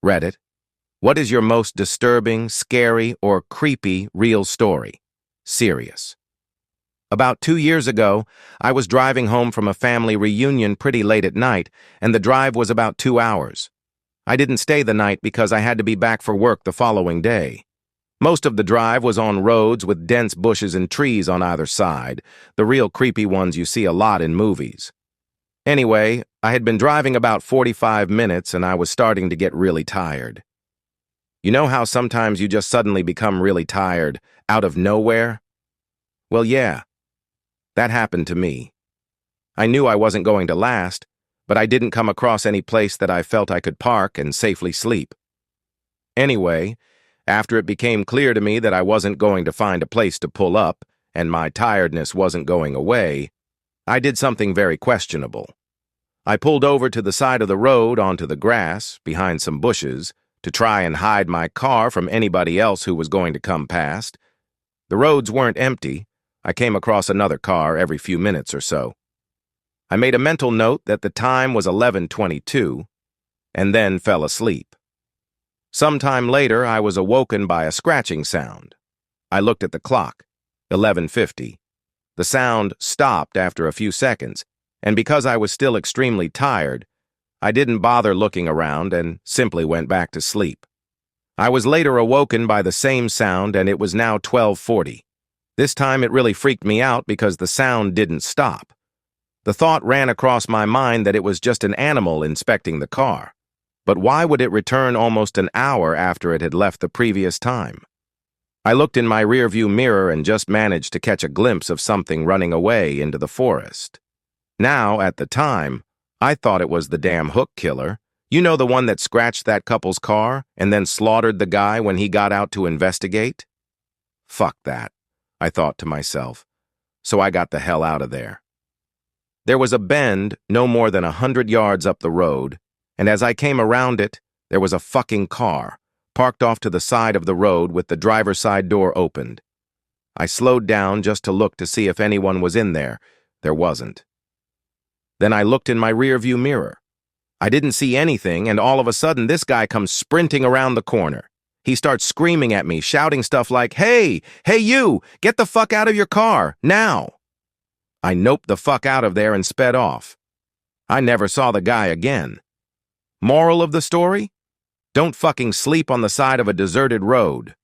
Reddit. What is your most disturbing, scary, or creepy real story? Serious. About 2 years ago, I was driving home from a family reunion pretty late at night, and the drive was about 2 hours. I didn't stay the night because I had to be back for work the following day. Most of the drive was on roads with dense bushes and trees on either side, the real creepy ones you see a lot in movies. Anyway, I had been driving about 45 minutes and I was starting to get really tired. You know how sometimes you just suddenly become really tired, out of nowhere? Well, yeah, that happened to me. I knew I wasn't going to last, but I didn't come across any place that I felt I could park and safely sleep. Anyway, after it became clear to me that I wasn't going to find a place to pull up, and my tiredness wasn't going away, I did something very questionable. I pulled over to the side of the road onto the grass, behind some bushes, to try and hide my car from anybody else who was going to come past. The roads weren't empty. I came across another car every few minutes or so. I made a mental note that the time was 11:22, and then fell asleep. Sometime later, I was awoken by a scratching sound. I looked at the clock, 11:50. The sound stopped after a few seconds, and because I was still extremely tired, I didn't bother looking around and simply went back to sleep. I was later awoken by the same sound, and it was now 12:40. This time it really freaked me out because the sound didn't stop. The thought ran across my mind that it was just an animal inspecting the car. But why would it return almost an hour after it had left the previous time? I looked in my rearview mirror and just managed to catch a glimpse of something running away into the forest. Now, at the time, I thought it was the damn hook killer. You know, the one that scratched that couple's car and then slaughtered the guy when he got out to investigate? Fuck that, I thought to myself. So I got the hell out of there. There was a bend no more than 100 yards up the road, and as I came around it, there was a fucking car, parked off to the side of the road with the driver's side door opened. I slowed down just to look to see if anyone was in there. There wasn't. Then I looked in my rearview mirror. I didn't see anything, and all of a sudden this guy comes sprinting around the corner. He starts screaming at me, shouting stuff like, "Hey, you, get the fuck out of your car, now!" I noped the fuck out of there and sped off. I never saw the guy again. Moral of the story? Don't fucking sleep on the side of a deserted road.